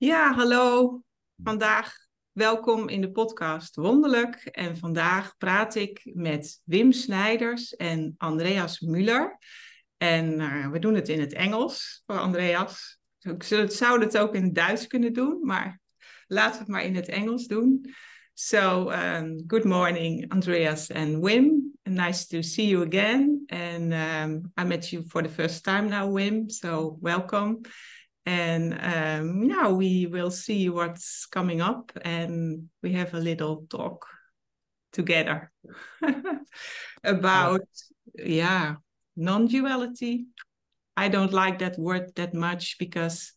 Ja, hallo. Vandaag welkom in de podcast Wonderlijk. En vandaag praat ik met Wim Snijders en Andreas Müller. En we doen het in het Engels voor Andreas. Ik zou het ook in het Duits kunnen doen, maar laten we het maar in het Engels doen. So, good morning, Andreas and Wim. Nice to see you again. And I met you for the first time now, Wim. So, welcome. And now we will see what's coming up and we have a little talk together about, non-duality. I don't like that word that much because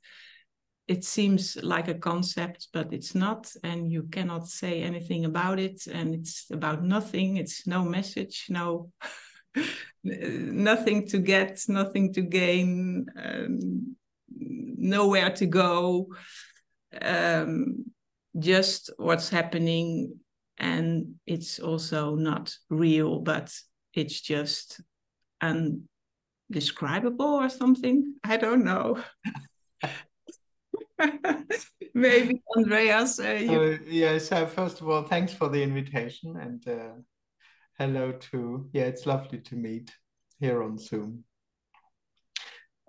it seems like a concept, but it's not, and you cannot say anything about it, and it's about nothing. It's no message, no nothing to get, nothing to gain, nowhere to go, just what's happening, and it's also not real, but it's just undescribable or something. I don't know. Maybe Andreas, So first of all, thanks for the invitation and hello to, it's lovely to meet here on Zoom.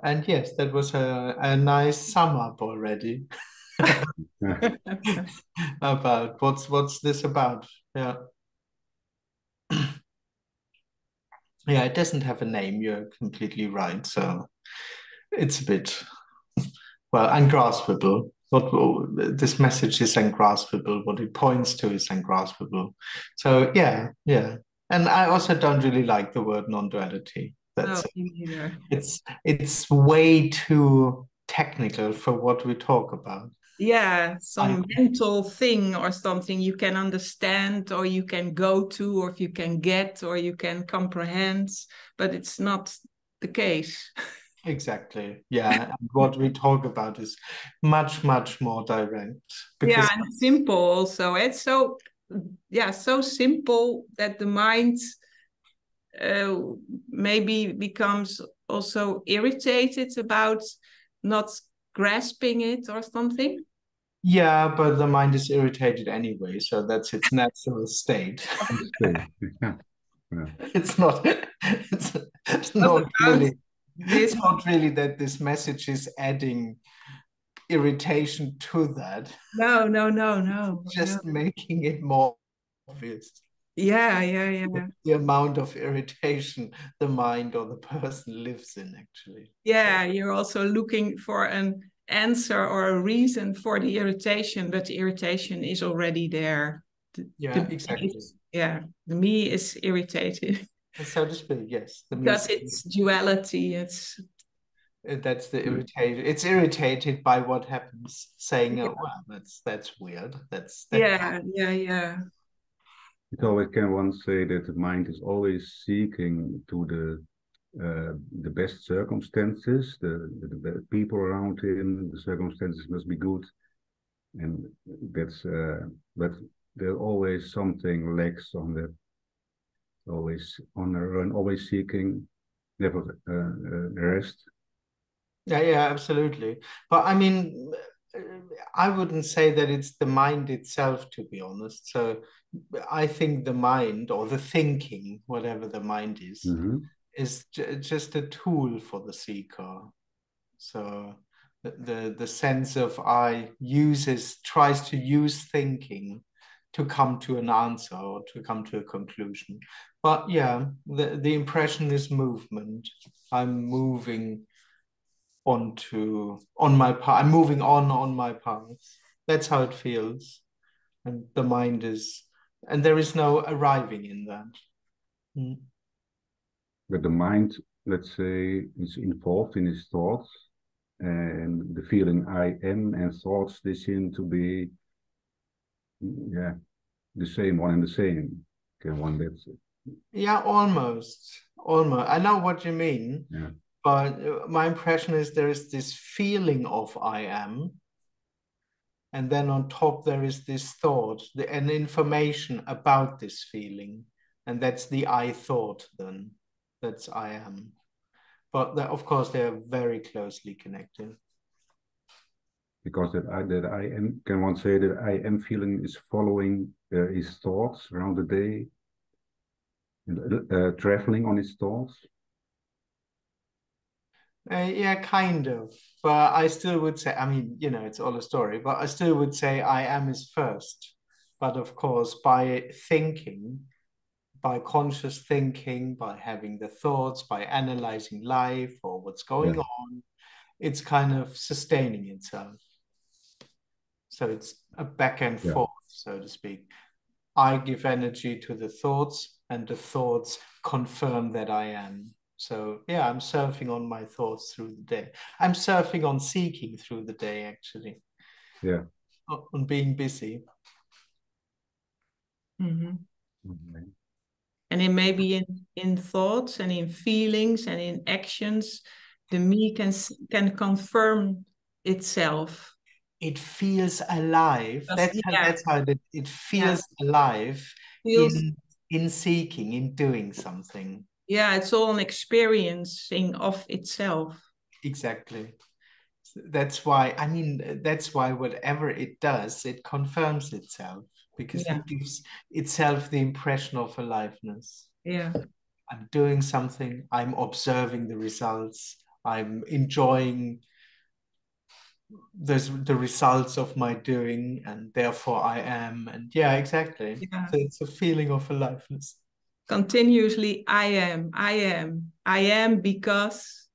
And yes, that was a nice sum up already about what's this about. Yeah. Yeah, it doesn't have a name, you're completely right. So it's a bit, well, ungraspable. This message is ungraspable. What it points to is ungraspable. So yeah. And I also don't really like the word non-duality. me neither. It's way too technical for what we talk about. Yeah, some mental thing or something you can understand or you can go to or if you can get or you can comprehend, but it's not the case. Exactly. Yeah. And what we talk about is much, much more direct. Yeah, and simple also. It's so simple that the mind maybe becomes also irritated about not grasping it or something. Yeah, but the mind is irritated anyway, so that's its natural state. It's not really this. It's not really that this message is adding irritation to that. No. Just making it more obvious. Yeah. The amount of irritation the mind or the person lives in, actually. Yeah, so you're also looking for an answer or a reason for the irritation, but the irritation is already there. Exactly. The me is irritated. So to speak, yes. Because it's duality. That's the irritation. It's irritated by what happens, saying, "Oh, well, that's weird." Yeah. So can one say that the mind is always seeking to the best circumstances, the people around him, the circumstances must be good, and that's but there always something lacks on that. Always on the run, always seeking, never rest. Yeah, absolutely. But I mean, I wouldn't say that it's the mind itself, to be honest. So I think the mind or the thinking, whatever the mind is just a tool for the seeker. So the sense of I tries to use thinking to come to an answer or to come to a conclusion. But yeah, the impression is movement. I'm moving on my path. I'm moving on my path. That's how it feels. And the mind and there is no arriving in that. But the mind, let's say, is involved in his thoughts, and the feeling I am and thoughts, they seem to be, the same, one and the same. Okay, one that's it. Yeah, almost. I know what you mean. Yeah. But my impression is there is this feeling of I am, and then on top there is this thought and information about this feeling, and that's the I thought. Then that's I am. But of course they are very closely connected. because that I am, can one say that I am feeling is following his thoughts around the day, traveling on his thoughts? Yeah, kind of. But I still would say, I mean, you know, it's all a story, but I still would say I am is first. But of course, by thinking, by conscious thinking, by having the thoughts, by analyzing life or what's going Yeah. on, it's kind of sustaining itself. So it's a back and Yeah. forth, so to speak. I give energy to the thoughts, and the thoughts confirm that I am. So yeah, I'm surfing on my thoughts through the day. I'm surfing on seeking through the day, actually, Yeah. on being busy. Mhm. Okay. And in maybe in thoughts and in feelings and in actions, the me can confirm itself. It feels alive. Yeah, That's how it yeah, feels alive feels. in seeking, in doing something. Yeah, it's all an experiencing of itself. Exactly. That's why, I mean, that's why whatever it does, it confirms itself because Yeah, it gives itself the impression of aliveness. yeah, I'm doing something, I'm observing the results, I'm enjoying the results of my doing, and therefore I am. And yeah, exactly. yeah. So it's a feeling of aliveness. Continuously, I am because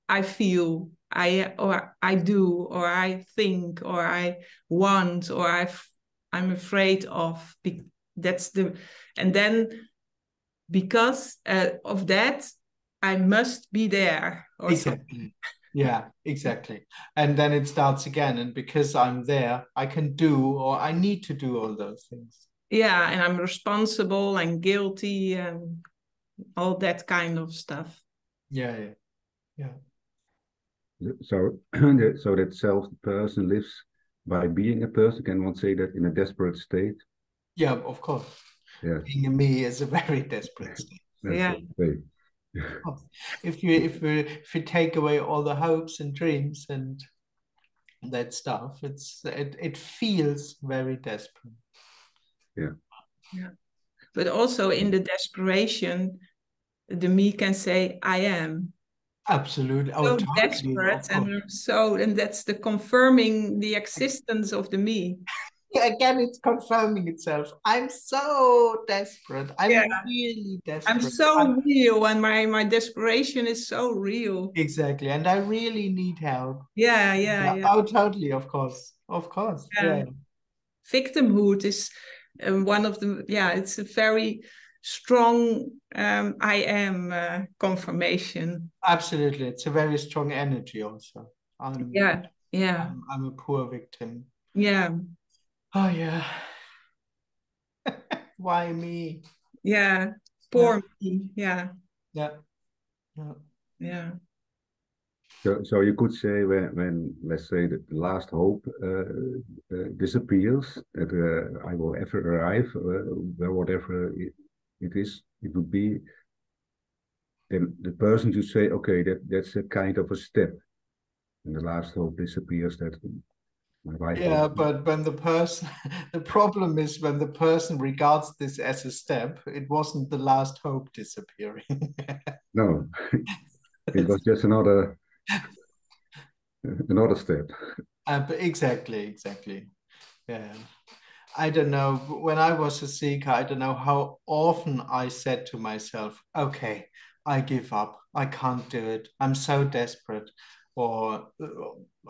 I feel, or I do, or I think, or I want, or I'm afraid of. That's the, and then because of that, I must be there or something. Exactly. Yeah, exactly. And then it starts again. And because I'm there, I can do or I need to do all those things. Yeah, and I'm responsible and guilty and all that kind of stuff. Yeah, yeah, yeah. So, so that self person lives by being a person. Can one say that in a desperate state? Yeah, of course. Yes, Being a me is a very desperate state. that's Yeah, the state. If you take away all the hopes and dreams and that stuff, it feels very desperate. Yeah, yeah. But also in the desperation, the me can say, I am Absolutely. Oh, so totally. desperate, Of course. and that's the confirming the existence of the me. Again, it's confirming itself. I'm so desperate. Yeah, I'm really I'm desperate. so real, and my desperation is so real. Exactly. And I really need help. Yeah, yeah, Yeah. yeah, Oh, totally. Of course. Of course. yeah. Yeah. Victimhood is one of the, yeah, it's a very strong I am confirmation. Absolutely. It's a very strong energy also. I'm Yeah, yeah, I'm a poor victim. yeah, Oh yeah. Why me? yeah. Yeah. Poor me. Yeah, Yeah. Yeah. yeah. so you could say when let's say that the last hope disappears, that I will ever arrive where whatever it is, it would be, then the person to say, okay, that's a kind of a step. And the last hope disappears, that my wife will. Yeah, but when the person, the problem is when the person regards this as a step, it wasn't the last hope disappearing. No, it was just another step. But exactly, exactly. Yeah. I don't know. When I was a seeker, I don't know how often I said to myself, okay, I give up. I can't do it. I'm so desperate. Or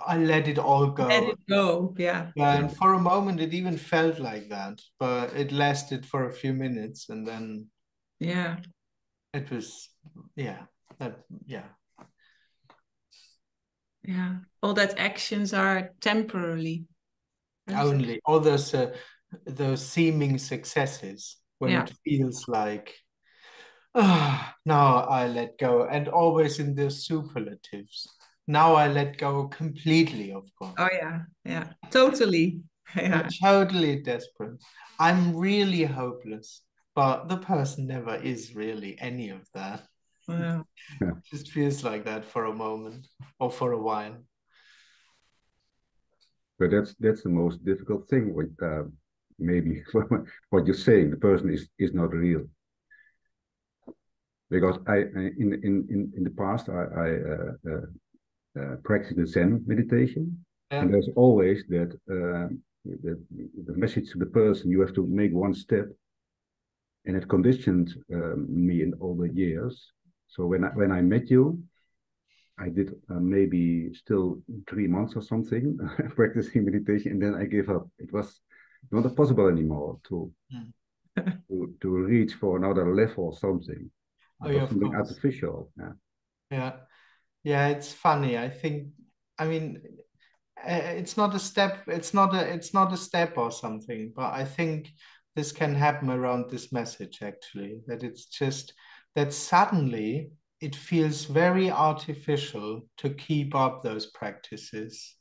I let it all Let go. it go. Yeah, Yeah, Yeah, and for a moment it even felt like that, but it lasted for a few minutes and then yeah, it was, yeah, yeah. yeah. All that actions are temporarily. Only all those seeming successes when Yeah. it feels like, ah, now I let go, and always in the superlatives. Now I let go completely, of course. Oh yeah, yeah. Totally. I'm Yeah. totally desperate. I'm really hopeless, but the person never is really any of that. Wow. yeah. Just feels like that for a moment or for a while. But that's the most difficult thing. With maybe what you're saying, the person is not real. Because in the past I practiced the Zen meditation, and there's always the message to the person, you have to make one step, and it conditioned me in all the years. So when I met you, I did maybe still 3 months or something practicing meditation, and then I gave up. It was not possible anymore to reach for another level or something. It was something artificial. Yeah, it's funny. I think, I mean, it's not a step. It's not a step or something. But I think this can happen around this message actually. That it's just that suddenly it feels very artificial to keep up those practices,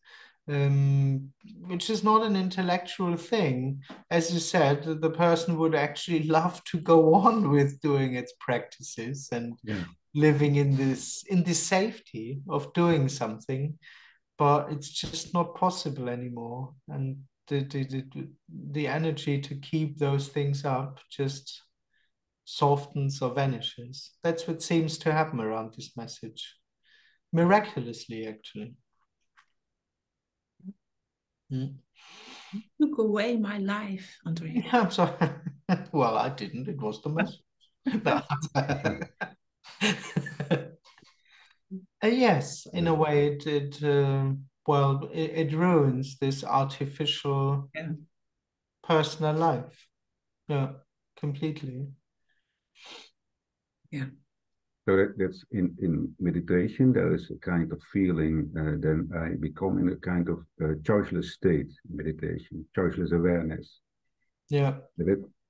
which is not an intellectual thing. As you said, the person would actually love to go on with doing its practices and living in this safety of doing something, but it's just not possible anymore. And the energy to keep those things up just softens or vanishes. That's what seems to happen around this message. Miraculously, actually. Took away my life, Andreas. Yeah, I'm sorry. Well, I didn't. It was the message. Yes, in a way, it ruins this artificial personal life. Yeah, completely. Yeah. So that's in meditation, there is a kind of feeling, then I become in a kind of choiceless state, meditation, choiceless awareness. Yeah.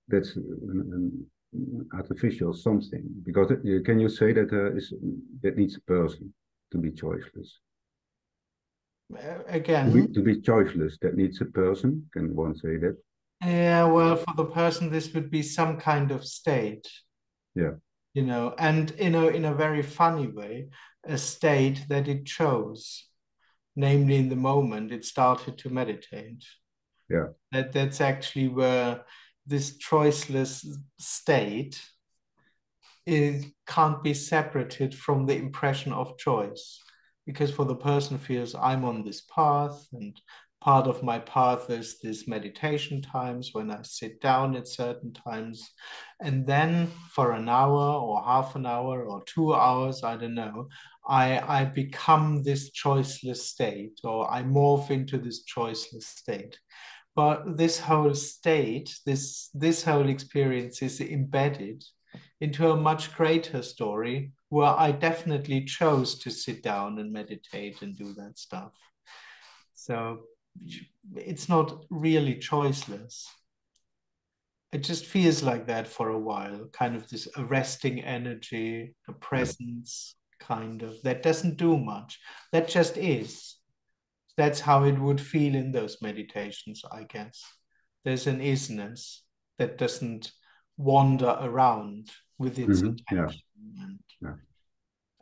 That's an artificial something, because can you say that that needs a person to be choiceless? Again, to be choiceless, that needs a person. Can one say that? Yeah, well, for the person, this would be some kind of state. Yeah. And in a very funny way, a state that it chose, namely in the moment it started to meditate. Yeah. That's actually where this choiceless state can't be separated from the impression of choice, because for the person feels I'm on this path, and part of my path is this meditation times when I sit down at certain times, and then for an hour or half an hour or 2 hours, I don't know, I become this choiceless state, or I morph into this choiceless state. But this whole state, this whole experience is embedded into a much greater story where I definitely chose to sit down and meditate and do that stuff. So it's not really choiceless. It just feels like that for a while, kind of this arresting energy, a presence, kind of, that doesn't do much. That just is. That's how it would feel in those meditations, I guess. There's an isness that doesn't wander around with its attention.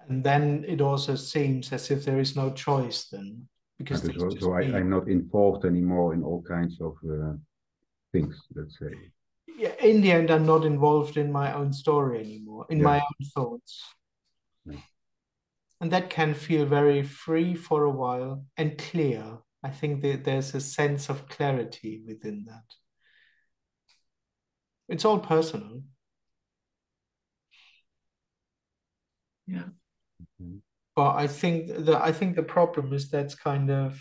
And then it also seems as if there is no choice then. Because so I'm not involved anymore in all kinds of things, let's say. Yeah, in the end, I'm not involved in my own story anymore, in my own thoughts. Yeah. And that can feel very free for a while and clear. I think that there's a sense of clarity within that. It's all personal. Yeah. But I think the problem is that's kind of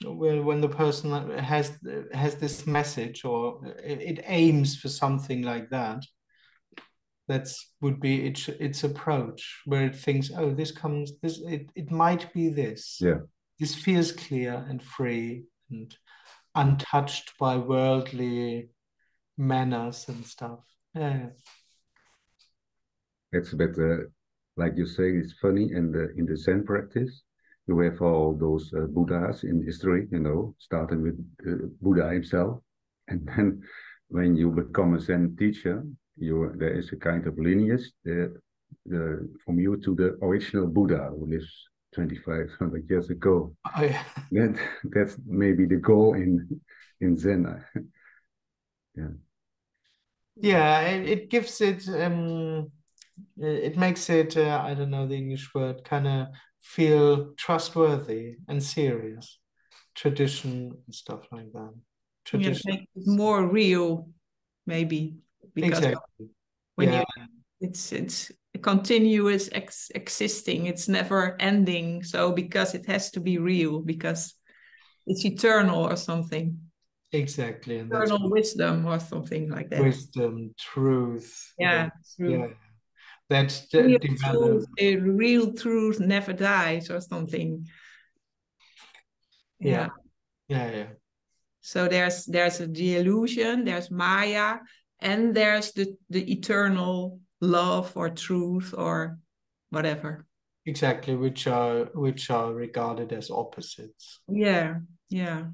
when the person has this message, or it aims for something like that. That would be its approach, where it thinks, oh, it might be this. Yeah. This feels clear and free and untouched by worldly manners and stuff. Yeah. It's a bit like you say, it's funny in the Zen practice. You have all those Buddhas in history, starting with Buddha himself. And then when you become a Zen teacher, there is a kind of lineage from you to the original Buddha who lives 2,500 years ago. I, That's maybe the goal in Zen. Yeah. yeah, it gives it it makes it I don't know the English word, kind of feel trustworthy and serious. Tradition and stuff like that. Yeah, Tradition. make it more real, maybe, because Exactly. when Yeah, it's continuous existing, it's never ending. So because it has to be real, because it's eternal or something, exactly. And that's eternal wisdom or something like that. wisdom, truth. Yeah, Yeah, true. that Real develops. truth, real truth never dies or something. Yeah, Yeah. yeah. So there's the illusion, there's Maya, and there's the eternal love or truth or whatever. Exactly, which are regarded as opposites. Yeah, yeah,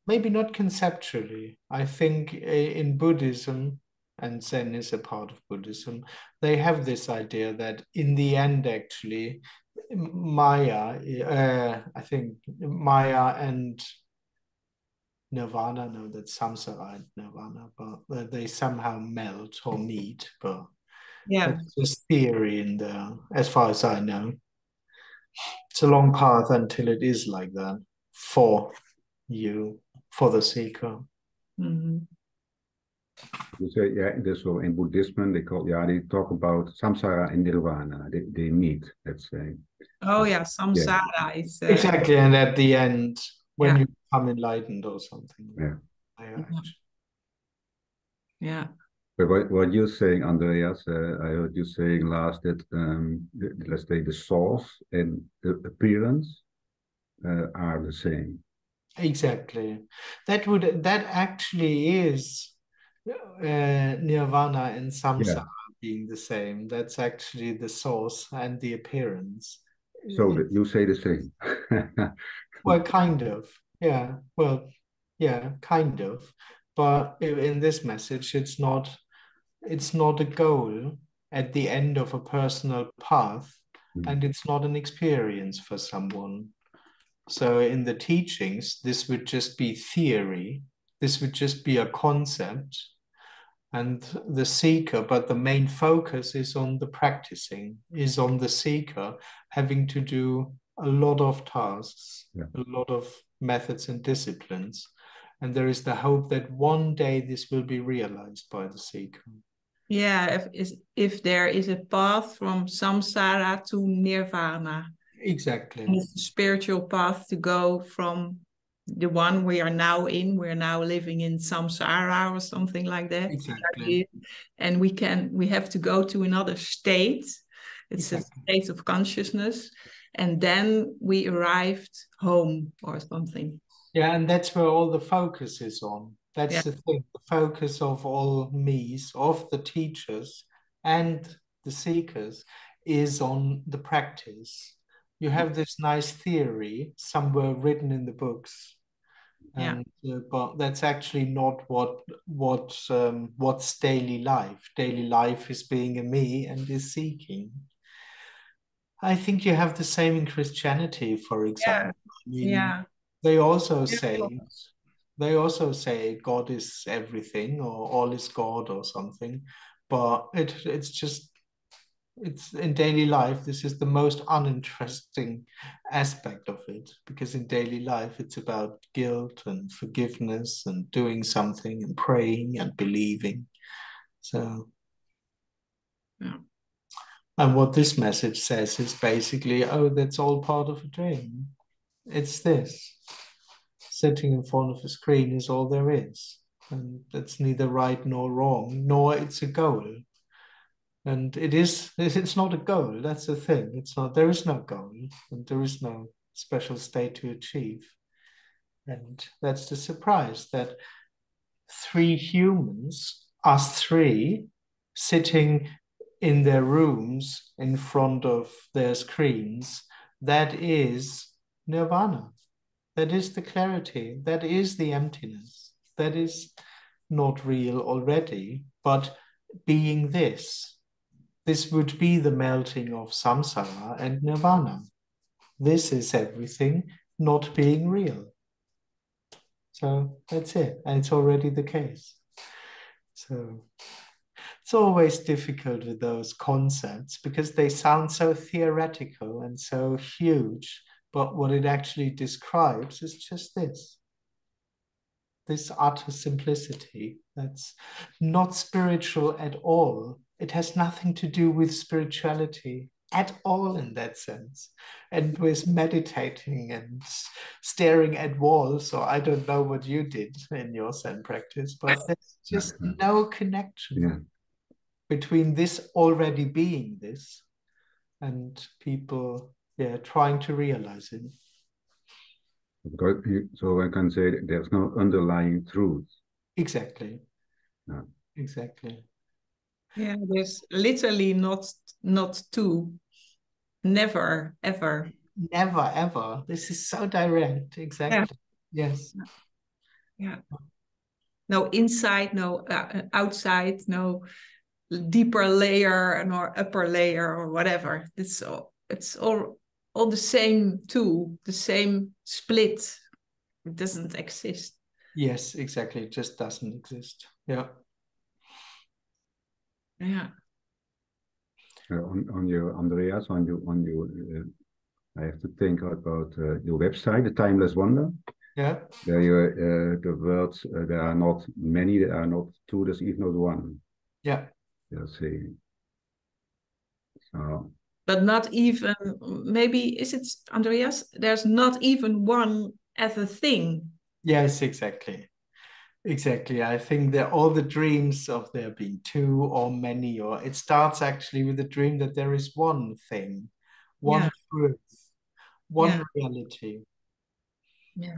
Maybe not conceptually. I think in Buddhism, and Zen is a part of Buddhism, they have this idea that in the end, actually, Maya, I think Maya and Nirvana, no, that's samsara and Nirvana, but they somehow melt or meet. But yeah. that's just theory in there, as far as I know. It's a long path until it is like that for you, for the seeker. Mhm. You say, yeah, this so in Buddhism they talk about samsara and nirvana. They meet, let's say. Oh yeah, Yeah, samsara is Exactly, and at the end, when yeah, you become enlightened or something. yeah. Yeah, yeah, But what you're saying, Andreas, I heard you saying last that let's say the source and the appearance are the same. exactly. That actually is nirvana and Yeah. samsara being the same. That's actually the source and the appearance. So that you say the same. Well, kind of. Yeah. Well, yeah, kind of. But in this message, it's not a goal at the end of a personal path, and it's not an experience for someone. So in the teachings, this would just be theory. This would just be a concept and the seeker, but the main focus is on the practicing, is on the seeker having to do a lot of tasks, Yeah. a lot of methods and disciplines. And there is the hope that one day this will be realized by the seeker. yeah. If there is a path from samsara to nirvana, Exactly. and it's a spiritual path to go from the one we are now in. We're now living in samsara or something like that. Exactly. And we have to go to another state. It's Exactly. a state of consciousness. And then we arrived home or something. Yeah, and that's where all the focus is on. That's Yeah. the thing. The focus of all me's, of the teachers and the seekers, is on the practice. You have this nice theory somewhere written in the books, Yeah. and but that's actually not what's daily life. Daily life is being a me and is seeking. I think you have the same in Christianity, for Yeah. example. I mean, Yeah. they also Yeah. say they also say God is everything or all is God or something, but it's in daily life. This is the most uninteresting aspect of it because in daily life it's about guilt and forgiveness and doing something and praying and believing. So. Yeah. And what this message says is basically, oh, that's all part of a dream. It's this. Sitting in front of a screen is all there is. And that's neither right nor wrong, nor it's a goal. And it's not a goal. That's the thing. It's not, there is no goal and there is no special state to achieve. And that's the surprise that three humans, us three, sitting in their rooms in front of their screens, that is nirvana. That is the clarity. That is the emptiness. That is not real already, but being this would be the melting of samsara and nirvana. This is everything not being real. So that's it. And it's already the case. So it's always difficult with those concepts because they sound so theoretical and so huge. But what it actually describes is just this utter simplicity that's not spiritual at all. It has nothing to do with spirituality at all in that sense. And with meditating and staring at walls, so I don't know what you did in your Zen practice, but there's just no connection between this already being this and people trying to realize it. So I can say that there's no underlying truth. Exactly. Yeah. Exactly. Yeah, there's literally not two. Never, ever. Never, ever. This is so direct. Exactly. Yeah. Yes. Yeah. No inside, no outside, no deeper layer nor upper layer or whatever. It's all the same two, the same split. It doesn't exist. Yes, exactly. It just doesn't exist. Yeah. Yeah. On your Andreas, on your I have to think about your website, the Timeless Wonder. Yeah. There, the words there are not many. There are not two. There's even not one. Yeah. Let's see. So. But not even. Maybe is it Andreas? There's not even one other thing. Yes, exactly. Exactly. I think that all the dreams of there being two or many, or it starts actually with the dream that there is one thing, one truth, one reality. Yeah.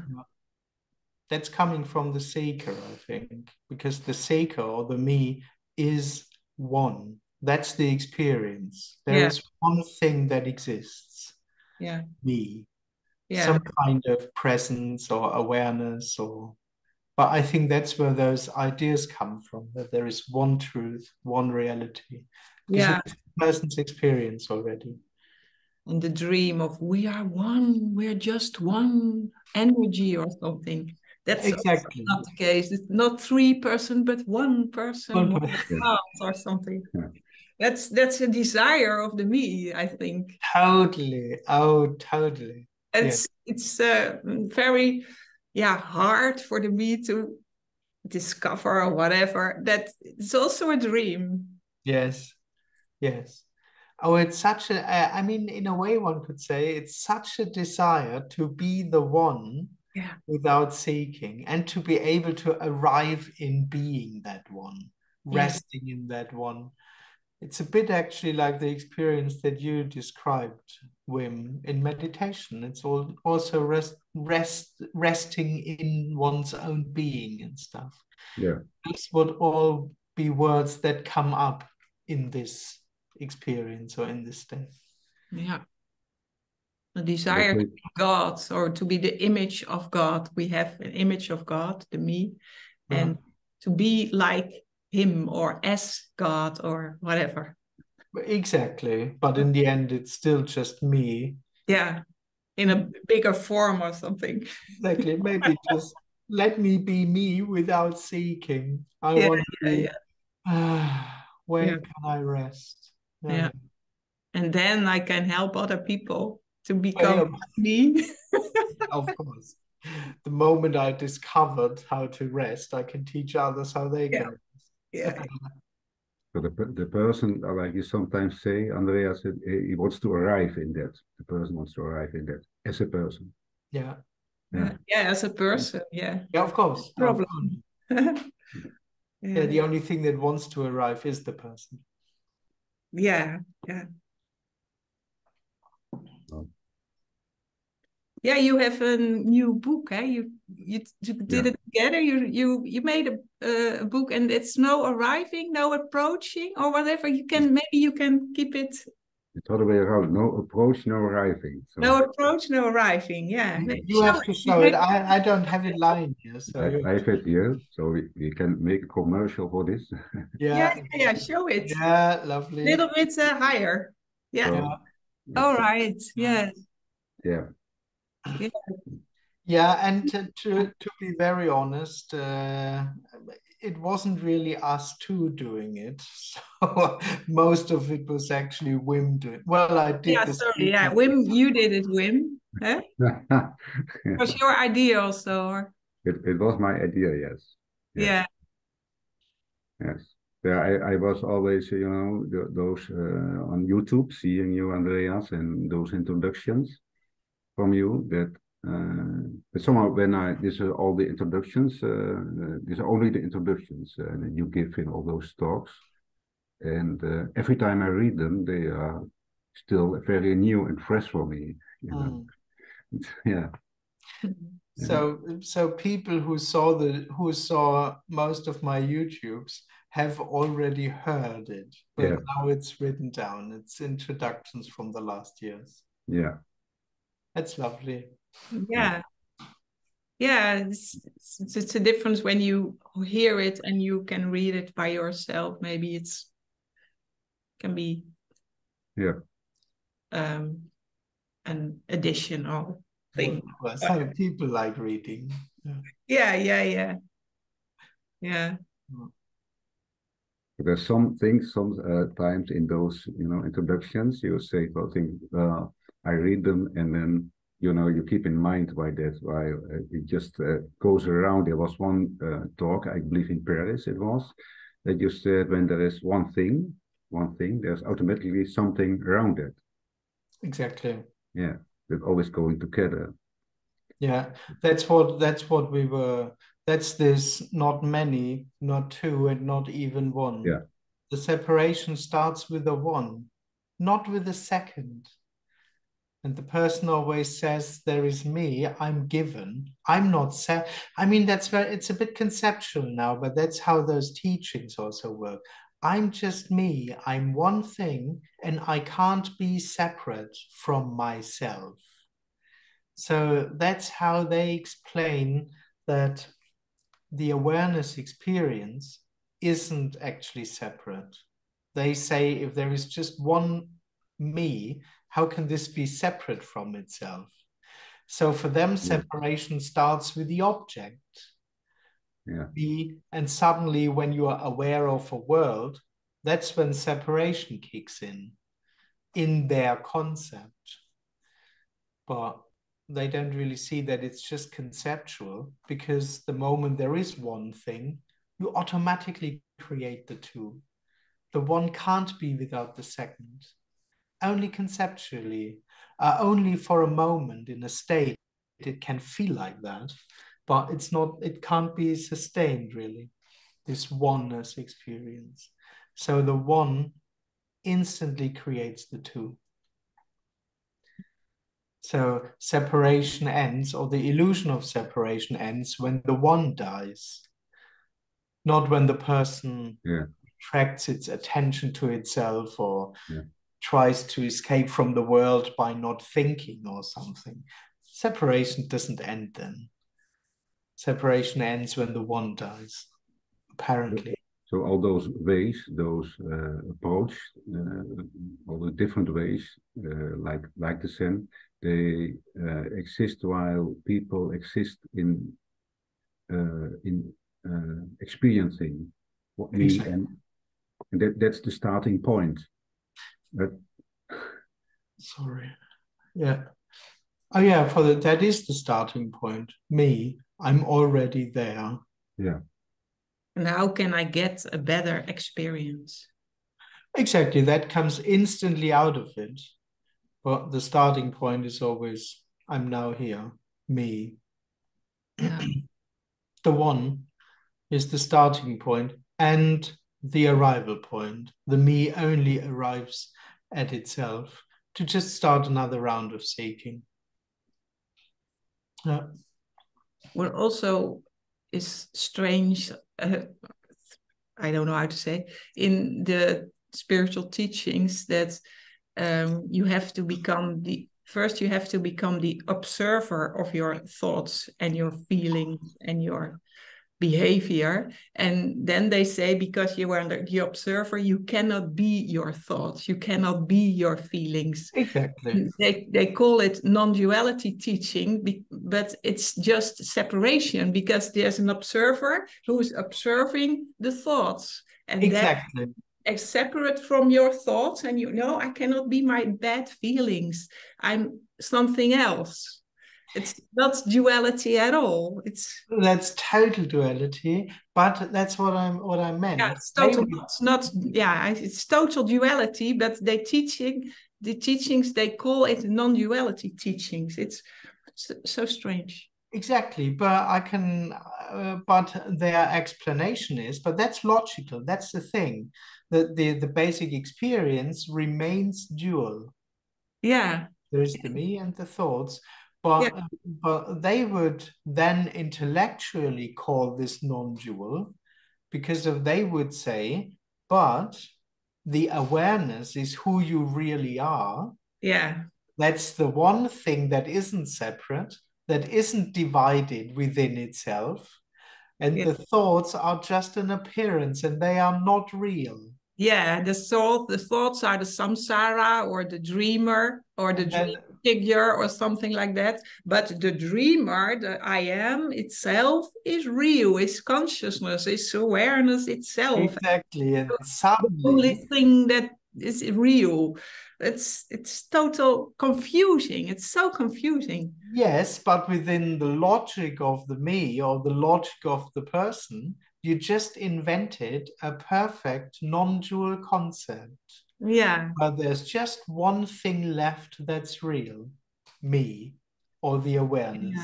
That's coming from the seeker, I think, because the seeker or the me is one. That's the experience. There is one thing that exists. Yeah. Me. Yeah. Some kind of presence or awareness but I think that's where those ideas come from, that there is one truth, one reality. Because it's a person's experience already. And the dream of we are one, we're just one energy or something. That's exactly not the case. It's not 3 person, but 1 person, one or something. Yeah. That's a desire of the me, I think. Totally. Oh, totally. It's very hard for the me to discover or whatever. That it's also a dream. Yes. Yes. Oh, it's such I mean, in a way, one could say it's such a desire to be the one without seeking and to be able to arrive in being that one, resting in that one. It's a bit actually like the experience that you described, Wim, in meditation. It's also resting in one's own being and stuff. Yeah. This would all be words that come up in this experience or in this state. Yeah. The desire to be God or to be the image of God. We have an image of God, the me, and to be like him or as God or whatever. Exactly. But in the end, it's still just me. Yeah. In a bigger form or something. Exactly. Maybe just let me be me without seeking. I want to. Where can I rest? Yeah. And then I can help other people to become me. Of course. The moment I discovered how to rest, I can teach others how they can rest. Yeah. So the person, like you sometimes say, Andreas, he wants to arrive in that. The person wants to arrive in that as a person. Yeah. Yeah, as a person. Yeah. Yeah, of course. Problem. Yeah, the only thing that wants to arrive is the person. Yeah, yeah. Oh. Yeah, you have a new book, eh? You did it together. You made a book, and it's no arriving, no approaching, or whatever. Maybe you can keep it. It's all the way around. No approach, no arriving. So. No approach, no arriving. Yeah. You have to show it. I don't have it lying here. So I have it here, so we can make a commercial for this. Yeah, show it. Yeah, lovely. A little bit higher. Yeah. All right. Yes. Yeah. Yeah. Yeah, and to be very honest, it wasn't really us two doing it. So most of it was actually Wim doing. Well, I did Yeah, the sorry. Yeah, speaking. Wim, you did it, Wim. Huh? It was your idea also. Or... It was my idea, yes. Yes. Yeah. Yes. Yeah, I was always, those on YouTube, seeing you, Andreas, and those introductions from you but somehow when these are all the introductions, these are only the introductions that you give in all those talks. And every time I read them, they are still very new and fresh for me, you know. Yeah. So people who saw most of my YouTubes have already heard it, but Yeah. now it's written down. It's introductions from the last years. Yeah. That's lovely. Yeah. Yeah, it's a difference when you hear it and you can read it by yourself. Maybe can be an additional thing. Well, some people like reading. Yeah. There's some things sometimes in those, introductions, you say something, I read them and then, you keep in mind why it just goes around. There was one talk, I believe in Paris it was, that you said when there is one thing, there's automatically something around it. Exactly. Yeah, they're always going together. Yeah, that's what we were. That's this, not many, not two, and not even one. Yeah. The separation starts with a one, not with a second. And the person always says, there is me, I'm given, I'm not set. I mean, it's a bit conceptual now, but that's how those teachings also work. I'm just me, I'm one thing, and I can't be separate from myself. So that's how they explain that the awareness experience isn't actually separate. They say if there is just one me, how can this be separate from itself? So for them, separation starts with the object. Yeah. And suddenly when you are aware of a world, that's when separation kicks in their concept. But they don't really see that it's just conceptual, because the moment there is one thing, you automatically create the two. The one can't be without the second. Only conceptually, only for a moment in a state, it can feel like that, but it can't be sustained really, this oneness experience. So the one instantly creates the two. So separation ends, or the illusion of separation ends, when the one dies, not when the person attracts its attention to itself or tries to escape from the world by not thinking or something. Separation doesn't end then. Separation ends when the one dies, apparently. So all those ways, those approach, all the different ways, like the Zen, they exist while people exist in experiencing what me, and that's the starting point. Sorry. Yeah. Oh yeah, that is the starting point. Me, I'm already there. Yeah. And how can I get a better experience? Exactly, that comes instantly out of it. But the starting point is always, I'm now here, me. Yeah. The one is the starting point and the arrival point. The me only arrives at itself to just start another round of seeking. Yeah. What also is strange, I don't know how to say, in the spiritual teachings, that you have to become the observer of your thoughts and your feelings and your behavior. And then they say, because you are the observer, you cannot be your thoughts, you cannot be your feelings. Exactly. They call it non-duality teaching, but it's just separation, because there's an observer who is observing the thoughts. And exactly. That is separate from your thoughts, and I cannot be my bad feelings. I'm something else. It's not duality at all. That's total duality, but that's what I meant. Yeah, it's total. It's not. Yeah, it's total duality. But the teachings they call it non-duality teachings. It's so strange. Exactly, but but their explanation is, but that's logical. That's the thing, that the basic experience remains dual. Yeah. There is the me and the thoughts, Yeah. but they would then intellectually call this non-dual, because they would say, but the awareness is who you really are. Yeah. That's the one thing that isn't separate, that isn't divided within itself. And the thoughts are just an appearance, and they are not real. Yeah, the thoughts are the samsara, or the dreamer, or the dream figure, or something like that. But the dreamer, the I am itself, is real, is consciousness, is awareness itself. Exactly. And the only thing that is real. It's total confusing. It's so confusing. Yes, but within the logic of the me, or the logic of the person, you just invented a perfect non-dual concept. Yeah. But there's just one thing left that's real, me, or the awareness.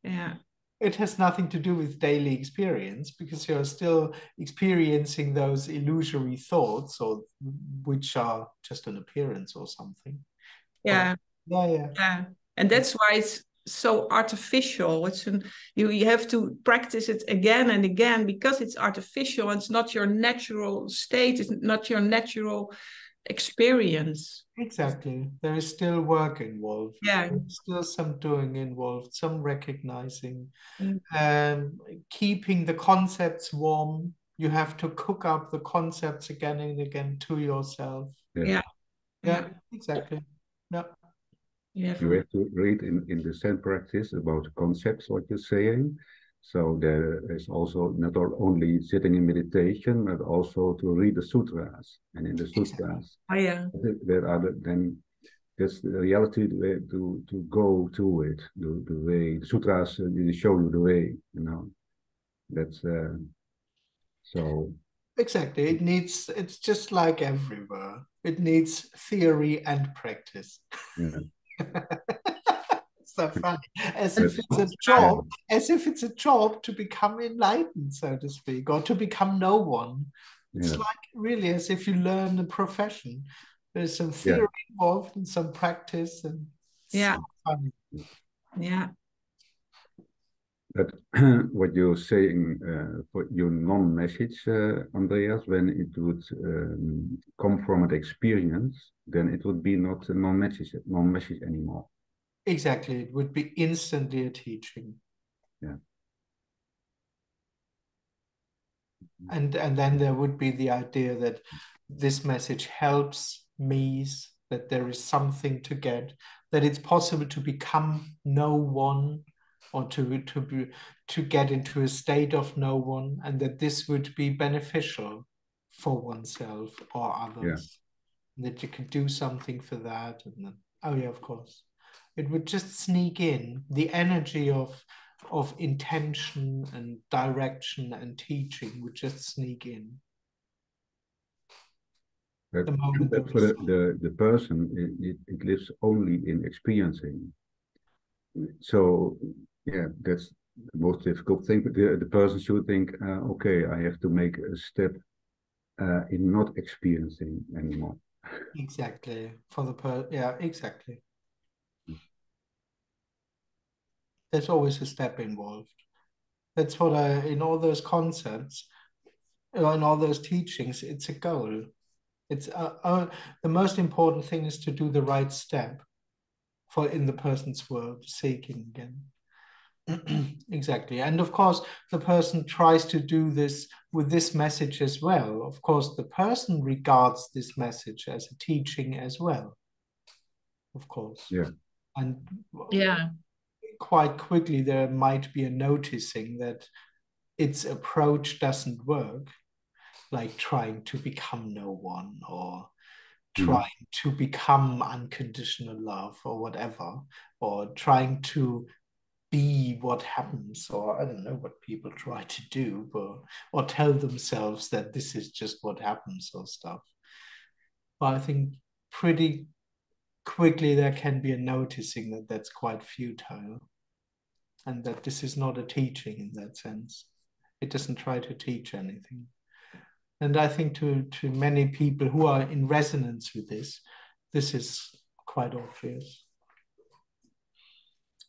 Yeah. It has nothing to do with daily experience, because you're still experiencing those illusory thoughts, or which are just an appearance or something. Yeah. But, yeah. And that's why it's so artificial. You have to practice it again and again, because it's artificial and it's not your natural state. It's not your natural experience. Exactly. There is still work involved. Yeah. There's still some doing involved, some recognizing, keeping the concepts warm. You have to cook up the concepts again and again to yourself. Yeah. Exactly. Yeah. You have to read in the Zen practice about concepts, what you're saying. So there is also not only sitting in meditation, but also to read the sutras. And in the sutras, then that's the reality to go to it. The way the sutras they show you the way. That's so. Exactly. It's just like everywhere. It needs theory and practice. Yeah. So funny. As if it's a job to become enlightened, so to speak, or to become no one. It's like really as if you learn a profession. There's some theory involved and some practice, and so funny. Yeah. But what you're saying for your non-message, Andreas, when it would come from an experience, then it would be not a non-message anymore. Exactly. It would be instantly a teaching. Yeah. And then there would be the idea that this message helps me, that there is something to get, that it's possible to become no one, or to get into a state of no one, and that this would be beneficial for oneself or others. Yeah. That you could do something for that. And then, oh yeah, of course. It would just sneak in the energy of intention and direction and teaching would just sneak in. But for the person, it lives only in experiencing. So yeah, that's the most difficult thing. But the person should think, okay, I have to make a step in not experiencing anymore. Exactly. Yeah, exactly. There's always a step involved. That's what in all those concepts, in all those teachings, it's a goal. It's the most important thing is to do the right step in the person's world, seeking again. Exactly. And of course, the person tries to do this with this message as well. Of course, the person regards this message as a teaching as well, of course. Yeah. And Yeah. quite quickly, there might be a noticing that its approach doesn't work, like trying to become no one or trying to become unconditional love or whatever, or trying to be what happens, or I don't know what people try to do, or tell themselves that this is just what happens or stuff. But I think pretty quickly there can be a noticing that that's quite futile and that this is not a teaching in that sense. It doesn't try to teach anything. And I think to many people who are in resonance with this is quite obvious.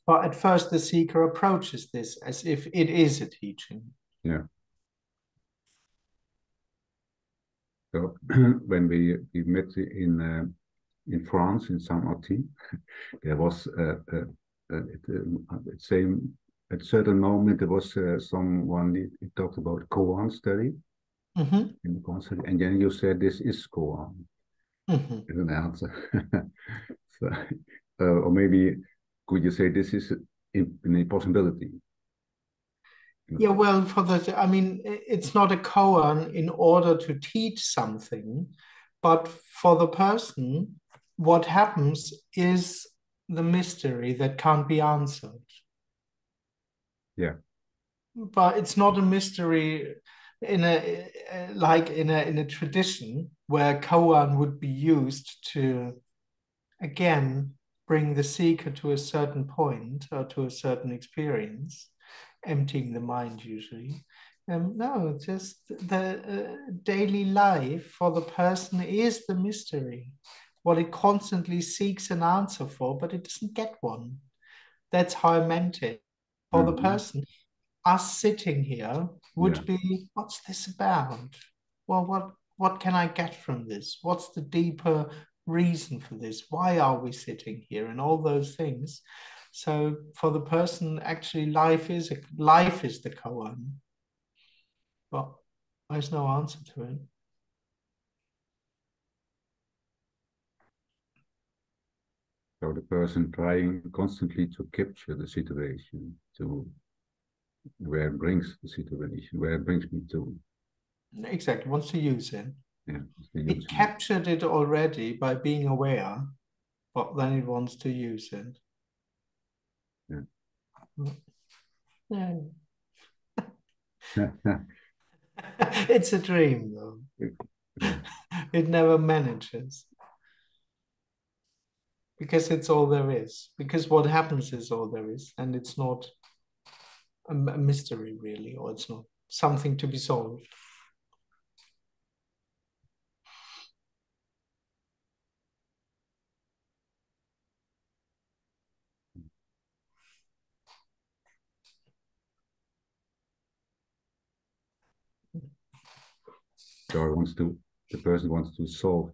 But at first, the seeker approaches this as if it is a teaching. Yeah. So when we met in France in Saint-Martin, there was same at a certain moment there was someone he talked about koan study. In the koan study, and then you said this is koan. As an answer. So, or maybe could you say this is a possibility? Yeah, well, I mean, it's not a koan in order to teach something, but for the person, what happens is the mystery that can't be answered. Yeah. But it's not a mystery in a tradition where koan would be used to, again, bring the seeker to a certain point or to a certain experience, emptying the mind usually. No, just the daily life for the person is the mystery, what it constantly seeks an answer for, but it doesn't get one. That's how I meant it. For the person, us sitting here would be, what's this about? Well, what can I get from this? What's the deeper reason for this? Why are we sitting here? And all those things. So for the person, actually, life is the koan, but there's no answer to it. So the person trying constantly to capture the situation, to where it brings the situation, where it brings me to. Exactly, wants to use it. Yeah, it captured it already by being aware, but then it wants to use it. Yeah. It's a dream, though. It never manages. Because it's all there is. Because what happens is all there is. And it's not a mystery, really, or it's not something to be solved. So the person wants to solve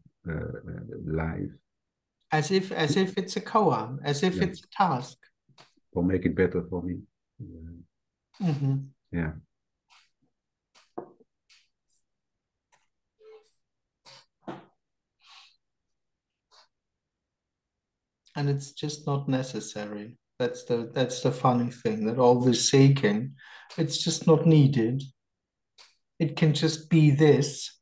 life. As if it's a koan, as if it's a task. Or make it better for me. Yeah. And it's just not necessary. That's the funny thing, that all this seeking, it's just not needed. It can just be this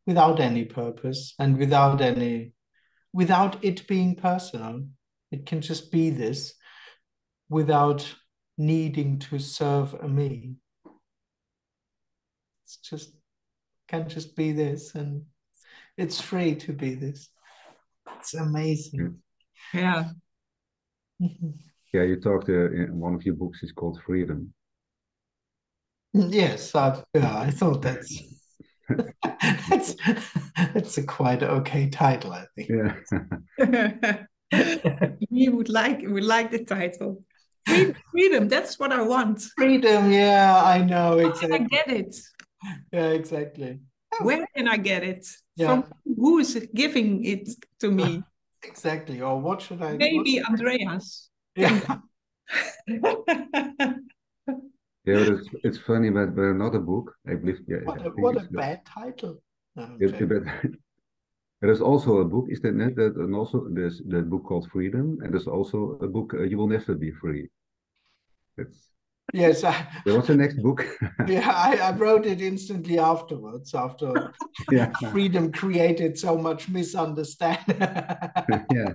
without any purpose and without it being personal. It can just be this without needing to serve a me. It's just can just be this, and it's free to be this. It's amazing. Yeah. Yeah, you talked in one of your books is called Freedom. Yes, I thought that's that's a quite okay title, I think. Yeah. We would like the title. Freedom, that's what I want. Freedom, yeah, I know, exactly. I get it. Yeah, exactly. Where can I get it? Yeah. From who is giving it to me? Exactly. Or what should I? Maybe Andreas. Yeah. Yeah, but it's funny, but another book, I believe, yeah, I think What a it's bad title. No, there's also a book, is that net? That and also there's the book called Freedom, and there's also a book, You Will Never Be Free. That's yes, what's the next book? yeah, I wrote it instantly afterwards, after Yeah, Freedom created so much misunderstanding. yeah.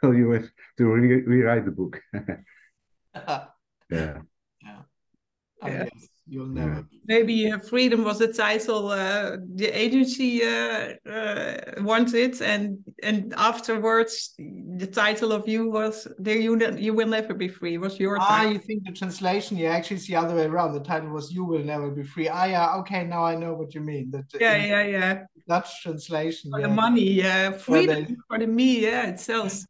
So you have to rewrite the book. Yeah, Yeah. Oh, Yeah. yes, you'll yeah. never. Maybe Freedom was the title the agency wanted, and afterwards the title of you was "There You Will Never Be Free" was your title. You think the translation? Yeah, actually, it's the other way around. The title was "You Will Never Be Free." Yeah, okay, now I know what you mean. That Yeah, in yeah, yeah. Dutch translation, For the yeah, money, freedom they, for the me, yeah, it sells.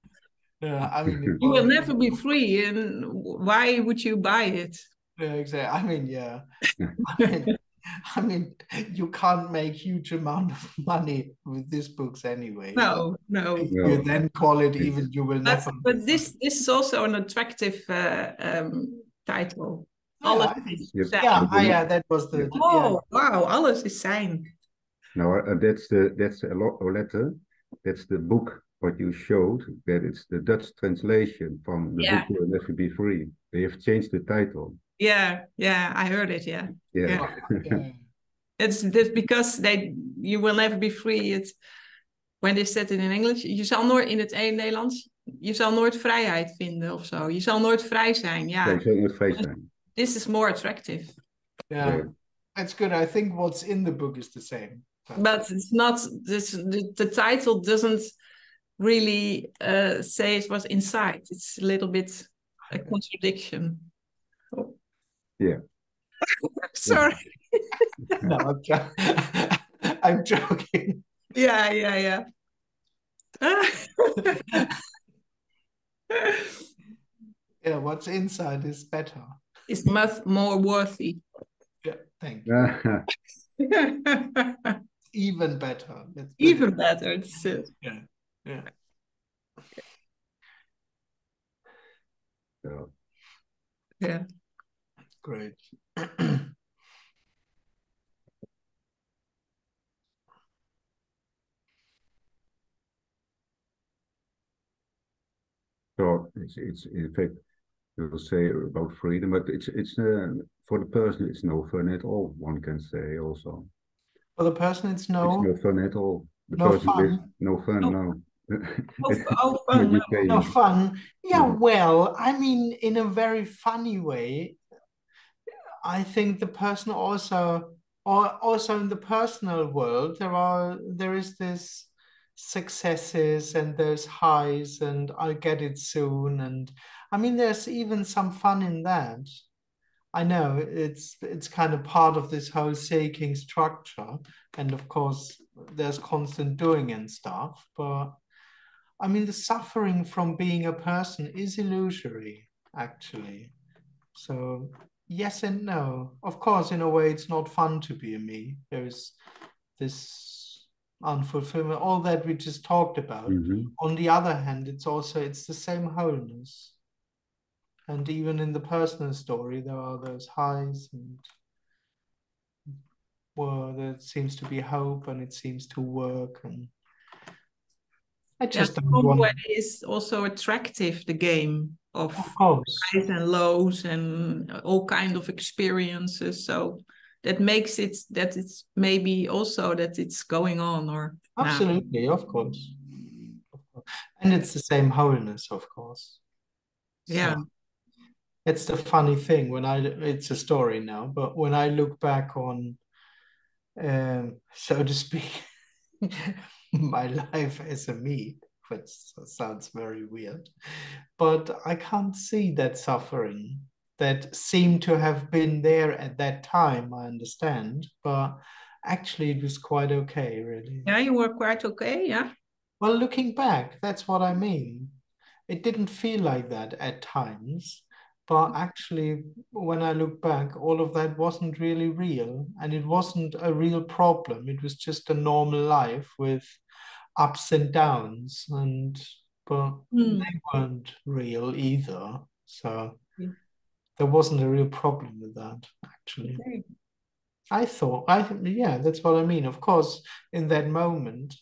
yeah. I mean, it You will was. never be free, and why would you buy it? Yeah, exactly. I mean, yeah. I mean, I mean, you can't make huge amount of money with these books anyway. No, no. If you then call it even, It's, you will But never. but this is also an attractive title. Alles Yeah, I think. is yeah, Yeah, zijn. but yeah, that was yeah. yeah. Oh, wow, alles is zijn. No, that's a letter. That's the book what you showed. That it's the Dutch translation from the book Yeah, You Will Never Be Free. They have changed the title. yeah, yeah. I heard it. Yeah, Yeah. yeah. Yeah. It's because you will never be free. It's when they said it in English. Je zal nooit in het Nederlands. Je zal nooit vrijheid vinden of zo. Je zal nooit vrij zijn. They Ja, should not face them. this is more attractive. Yeah, Yeah. that's good. I think what's in the book is the same. But it's not. The title doesn't really say it was inside. It's a little bit a contradiction. Oh. Yeah. Sorry. No, I'm joking. Yeah, yeah, yeah. Yeah, what's inside is better. It's much more worthy. Yeah, thank you. Even better. Let's put Even it. better. It's, Yeah, yeah. So, yeah. Great. so it's in fact you will say about freedom, but it's for the person it's no fun at all. One can say also. For the person, it's It's no no fun at all. The no person with fun. no fun, Oh, no. oh, What fun. you say? No fun. Yeah, Yeah. well, I mean, in a very funny way, I think the person also, or also in the personal world, there is this successes and there's highs and I'll get it soon. And I mean, there's even some fun in that. I know it's kind of part of this whole seeking structure. And of course, there's constant doing and stuff. But I mean, the suffering from being a person is illusory, actually. So yes and no. Of course, in a way, it's not fun to be a me. There's this unfulfillment, all that we just talked about. Mm-hmm. On the other hand, it's the same wholeness. And even in the personal story, there are those highs and well, there seems to be hope and it seems to work. And I just don't Some want. way is also attractive. The game of Of course. highs and lows and all kind of experiences. So that makes it that it's maybe also that it's going on or Absolutely, of course. And it's the same wholeness, of course. yeah. So it's the funny thing it's a story now, but when I look back on, so to speak, my life as a me, which sounds very weird, but I can't see that suffering that seemed to have been there at that time, I understand, but actually it was quite okay, really. Yeah, you were quite okay, yeah. Well, looking back, that's what I mean. It didn't feel like that at times, but actually, when I look back, all of that wasn't really real, and it wasn't a real problem. It was just a normal life with ups and downs, but they weren't real either. So Yeah. there wasn't a real problem with that, actually. Okay. Yeah, that's what I mean. Of course, in that moment,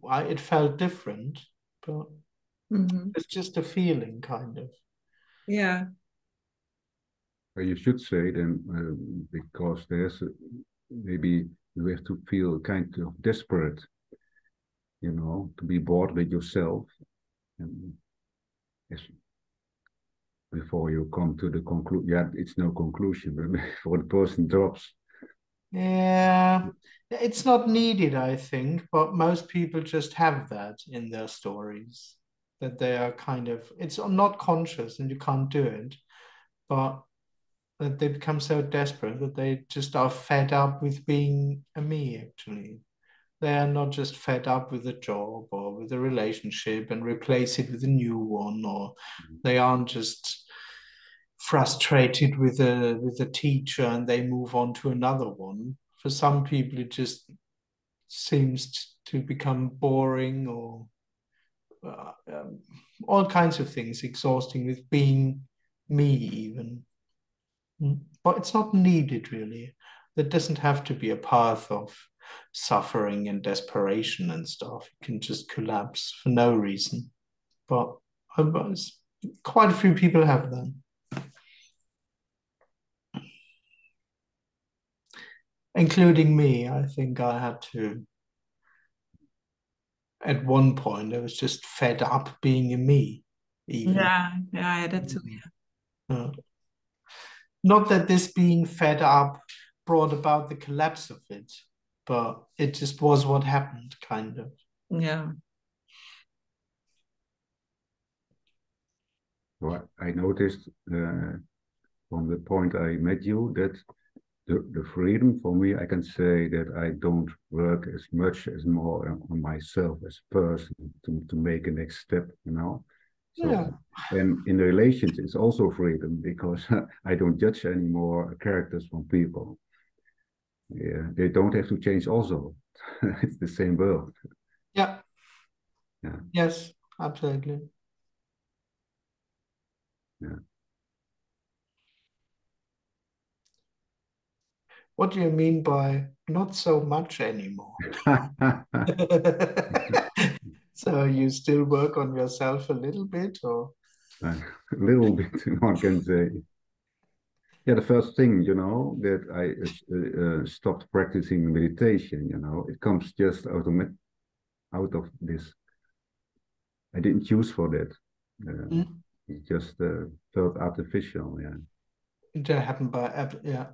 it felt different, but it's just a feeling, kind of. Yeah. Well, you should say then, because maybe you have to feel kind of desperate, to be bored with yourself, and yes, before you come to the conclusion. Yeah, it's no conclusion, but before the person drops. Yeah, it's not needed, I think, but most people just have that in their stories, that they are kind of, it's not conscious and you can't do it, but that they become so desperate that they just are fed up with being a me, actually. They are not just fed up with a job or with a relationship and replace it with a new one, or they aren't just frustrated with a teacher and they move on to another one. For some people, it just seems to become boring, or all kinds of things, exhausting with being me, even. But it's not needed, really. There doesn't have to be a path of suffering and desperation and stuff. You can just collapse for no reason. But quite a few people have that. Including me. I think I had to, at one point, I was just fed up being a me, even. Yeah, that too. Uh, Not that this being fed up brought about the collapse of it, but it just was what happened, kind of. Yeah. So I noticed from the point I met you that the freedom for me, I can say that I don't work as much as more on myself as a person to make a next step, So, Yeah. and in the relations, it's also freedom because I don't judge anymore characters from people. Yeah, they don't have to change also. It's the same world. Yeah. Yeah. Yes, absolutely. Yeah. What do you mean by not so much anymore? So you still work on yourself a little bit, or? A little bit, one can say. Yeah, the first thing, that I stopped practicing meditation, it comes just out of this. I didn't choose for that. It just felt artificial, yeah. It happened by, yeah.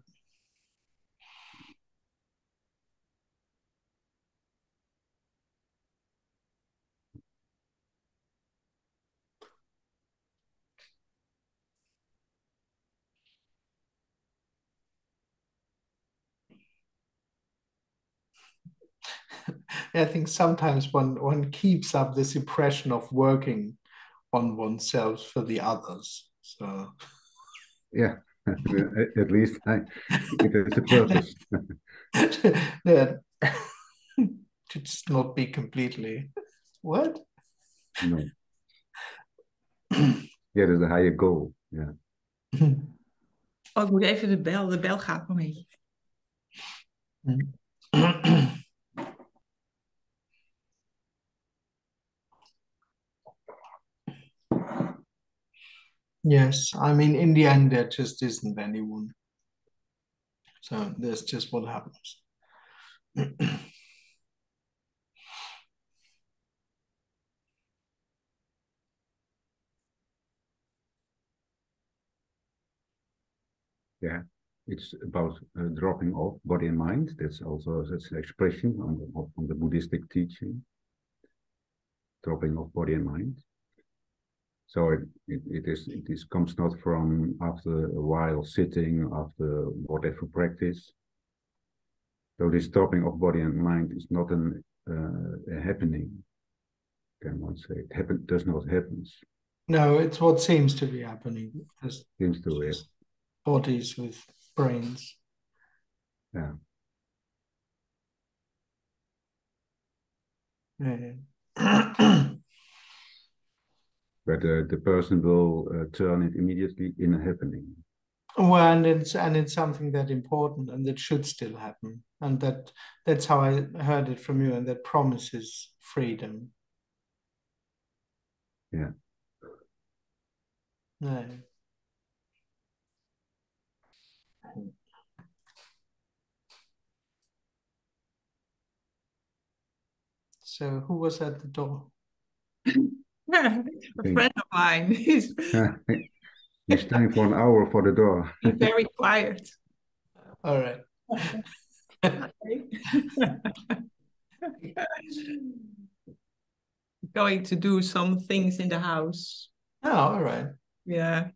I think sometimes one keeps up this impression of working on oneself for the others. So Yeah, at least it has a purpose. that to just not be completely what? No. Yeah, there's a higher goal. Yeah. Oh, ik moet even de bel. De bel gaat nog niet. Yes, I mean, in the end, there just isn't anyone. So that's just what happens. Yeah, it's about dropping off body and mind. That's an expression on the Buddhistic teaching. Dropping off body and mind. So it comes not from after a while sitting, after whatever practice. So this dropping of body and mind is not a happening. Can one say it does not happen? No, it's what seems to be happening. There's Seems to it. bodies with brains. Yeah. Yeah. but the person will turn it immediately in a happening. Well, and it's something that important and that should still happen, and that's how I heard it from you, and that promises freedom. Yeah. No. So who was at the door? A friend of mine. He's standing for an hour for the door. very quiet. All right. Going to do some things in the house. Oh, all right. Ja.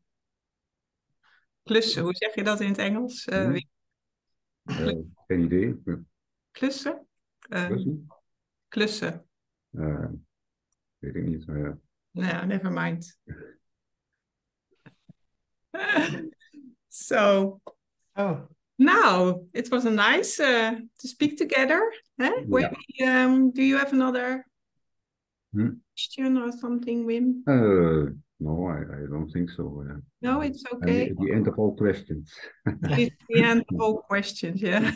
Klussen, hoe zeg je dat in het Engels? Geen idee. Klussen? Klussen. Weet ik niet. No, never mind. So, now it was a nice to speak together. Eh? Yeah. Do you have another question or something, Wim? No, I don't think so. No, it's okay. At the end of all questions. It's the end of all questions, yeah.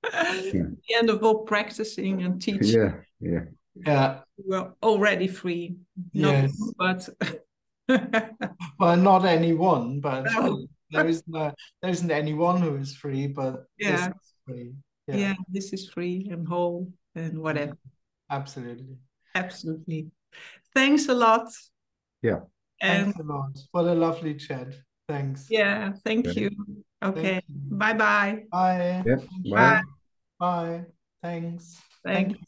The end of all practicing and teaching. Yeah. We're already free. Yes. But well, not anyone, but no. there isn't anyone who is free, but this is free. Yeah, this is free and whole and whatever. Absolutely. Absolutely. Thanks a lot. Yeah. Thanks a lot. What a lovely chat. Thanks. Yeah, thank you. Okay. Bye-bye. Bye. Yep. Bye. Bye. Thanks. Thanks.